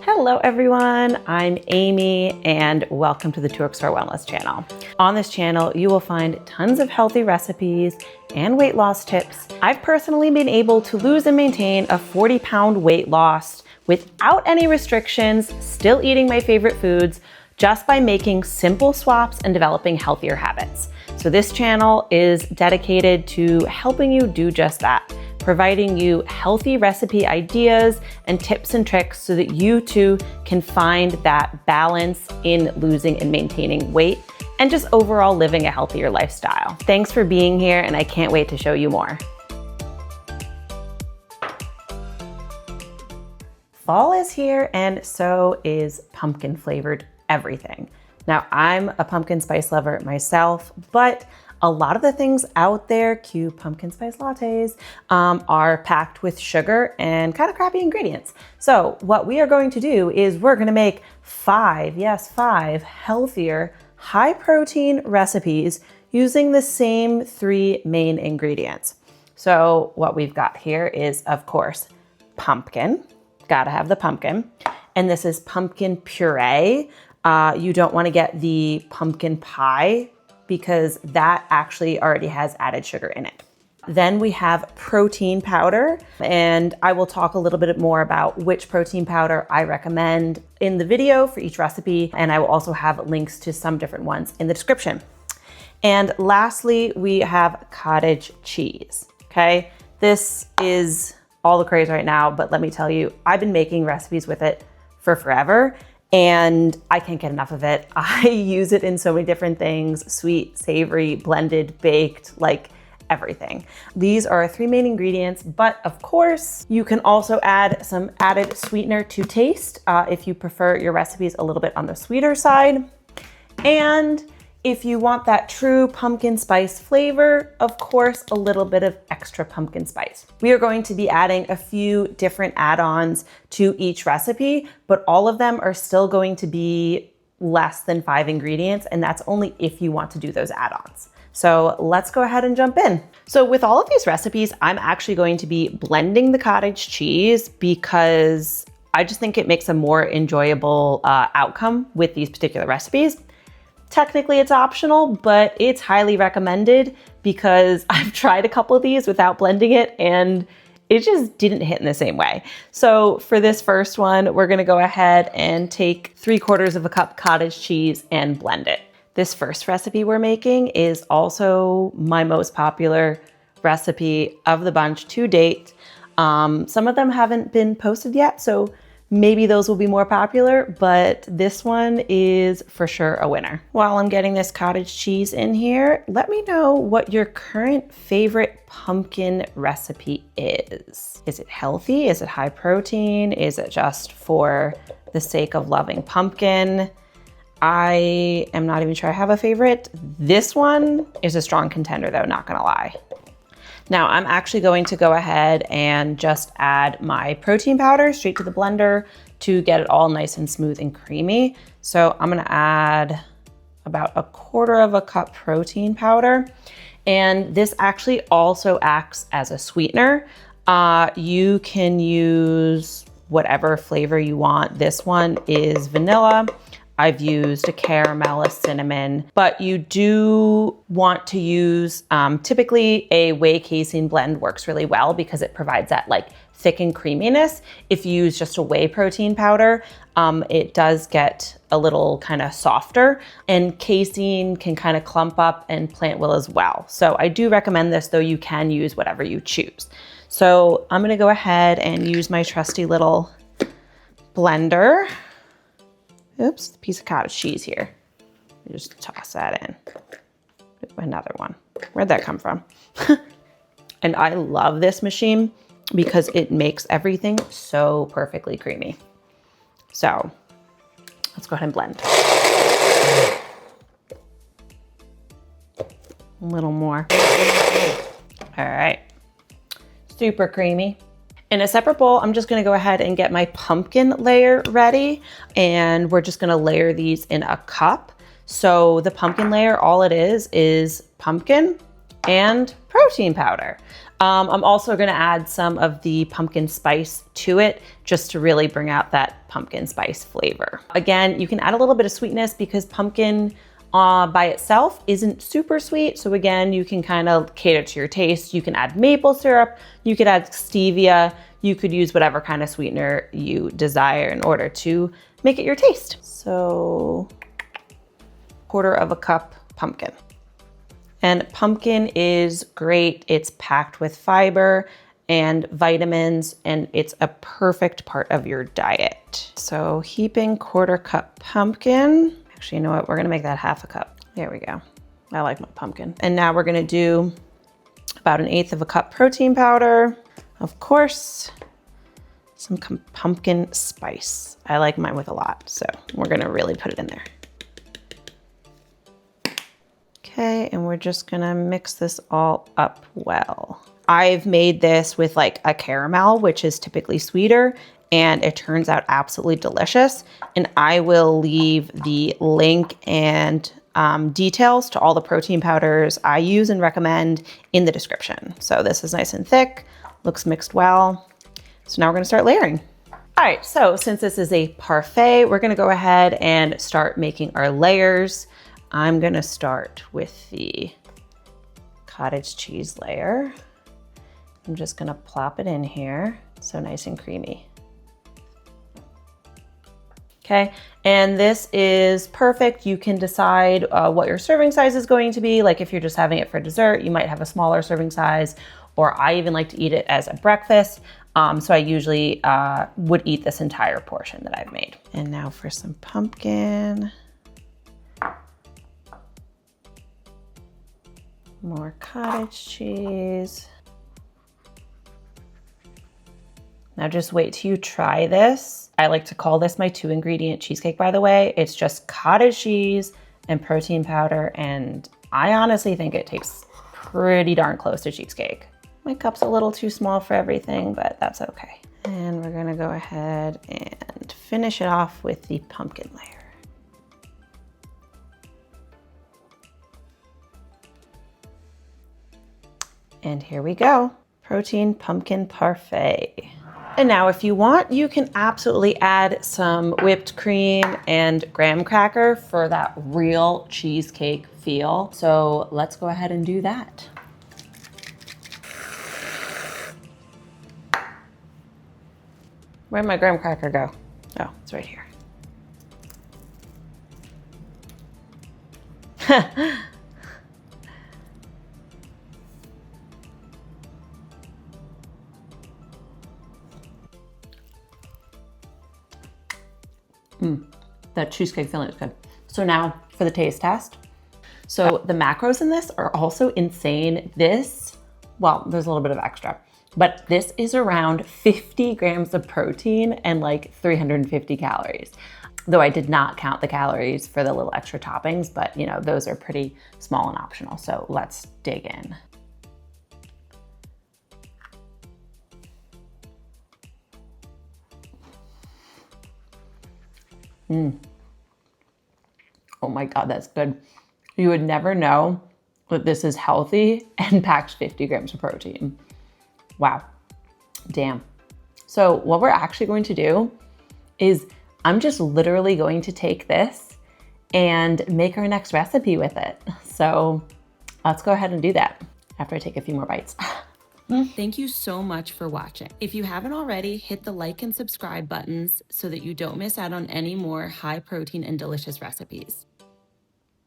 Hello everyone, I'm Amy and welcome to the Two Star Wellness channel. On this channel, you will find tons of healthy recipes and weight loss tips. I've personally been able to lose and maintain a 40-pound weight loss without any restrictions, still eating my favorite foods, just by making simple swaps and developing healthier habits. So this channel is dedicated to helping you do just that, providing you healthy recipe ideas and tips and tricks so that you too can find that balance in losing and maintaining weight and just overall living a healthier lifestyle. Thanks for being here, and I can't wait to show you more. Fall is here, and so is pumpkin flavored everything. Now, I'm a pumpkin spice lover myself, but a lot of the things out there, cue pumpkin spice lattes, are packed with sugar and kind of crappy ingredients. So what we are going to do is we're gonna make five healthier, high protein recipes using the same three main ingredients. So what we've got here is, of course, pumpkin. Gotta have the pumpkin. And this is pumpkin puree. You don't wanna get the pumpkin pie because that actually already has added sugar in it. Then we have protein powder, and I will talk a little bit more about which protein powder I recommend in the video for each recipe, and I will also have links to some different ones in the description. And lastly, we have cottage cheese, okay? This is all the craze right now, but let me tell you, I've been making recipes with it for forever, and I can't get enough of it. I use it in so many different things: sweet, savory, blended, baked, like everything. These are our three main ingredients, but of course, you can also add some added sweetener to taste if you prefer your recipes a little bit on the sweeter side. And if you want that true pumpkin spice flavor, of course, a little bit of extra pumpkin spice. We are going to be adding a few different add-ons to each recipe, but all of them are still going to be less than 5 ingredients, and that's only if you want to do those add-ons. So let's go ahead and jump in. So with all of these recipes, I'm actually going to be blending the cottage cheese because I just think it makes a more enjoyable outcome with these particular recipes. Technically it's optional, but it's highly recommended because I've tried a couple of these without blending it and it just didn't hit in the same way. So for this first one, we're gonna go ahead and take 3/4 cup cottage cheese and blend it. This first recipe we're making is also my most popular recipe of the bunch to date. Some of them haven't been posted yet, so maybe those will be more popular, but this one is for sure a winner. While I'm getting this cottage cheese in here, let me know what your current favorite pumpkin recipe is. Is it healthy? Is it high protein? Is it just for the sake of loving pumpkin? I am not even sure I have a favorite. This one is a strong contender though, not gonna lie. Now I'm actually going to go ahead and just add my protein powder straight to the blender to get it all nice and smooth and creamy. So I'm gonna add about 1/4 cup protein powder. And this actually also acts as a sweetener. You can use whatever flavor you want. This one is vanilla. I've used a caramel, a cinnamon, but you do want to use, typically a whey casein blend works really well because it provides that like thick and creaminess. If you use just a whey protein powder, it does get a little kind of softer, and casein can kind of clump up, and plant will as well. So I do recommend this, though you can use whatever you choose. So I'm gonna go ahead and use my trusty little blender. Oops, piece of cottage cheese here. Just toss that in. Another one. Where'd that come from? And I love this machine because it makes everything so perfectly creamy. So let's go ahead and blend. A little more. All right, super creamy. In a separate bowl, I'm just gonna go ahead and get my pumpkin layer ready, and we're just gonna layer these in a cup. So the pumpkin layer, all it is pumpkin and protein powder. I'm also gonna add some of the pumpkin spice to it just to really bring out that pumpkin spice flavor. Again, you can add a little bit of sweetness because pumpkin by itself isn't super sweet. So again, you can kind of cater to your taste. You can add maple syrup, you could add stevia, you could use whatever kind of sweetener you desire in order to make it your taste. So 1/4 cup pumpkin. And pumpkin is great. It's packed with fiber and vitamins, and it's a perfect part of your diet. So heaping 1/4 cup pumpkin. Actually, you know what? We're gonna make that 1/2 cup. There we go. I like my pumpkin. And now we're gonna do about 1/8 cup protein powder. Of course, some pumpkin spice. I like mine with a lot, so we're gonna really put it in there. Okay, and we're just gonna mix this all up well. I've made this with like a caramel, which is typically sweeter, and it turns out absolutely delicious. And I will leave the link and details to all the protein powders I use and recommend in the description. So this is nice and thick, looks mixed well. So now we're gonna start layering. All right, so since this is a parfait, we're gonna go ahead and start making our layers. I'm gonna start with the cottage cheese layer. I'm just gonna plop it in here. So nice and creamy. Okay, and this is perfect. You can decide what your serving size is going to be. Like if you're just having it for dessert, you might have a smaller serving size, or I even like to eat it as a breakfast. So I usually would eat this entire portion that I've made. And now for some pumpkin. More cottage cheese. Now just wait till you try this. I like to call this my 2-ingredient cheesecake, by the way. It's just cottage cheese and protein powder, and I honestly think it tastes pretty darn close to cheesecake. My cup's a little too small for everything, but that's okay. And we're gonna go ahead and finish it off with the pumpkin layer. And here we go, protein pumpkin parfait. And now if you want, you can absolutely add some whipped cream and graham cracker for that real cheesecake feel. So let's go ahead and do that. Where'd my graham cracker go? Oh, it's right here. That cheesecake filling is good. So now for the taste test. So the macros in this are also insane. This, well, there's a little bit of extra, but this is around 50 grams of protein and like 350 calories. Though I did not count the calories for the little extra toppings, but you know, those are pretty small and optional. So let's dig in. Oh my God, that's good. You would never know that this is healthy and packs 50 grams of protein. Wow, damn. So what we're actually going to do is I'm just literally going to take this and make our next recipe with it. So let's go ahead and do that after I take a few more bites. Thank you so much for watching. If you haven't already, hit the like and subscribe buttons so that you don't miss out on any more high protein and delicious recipes.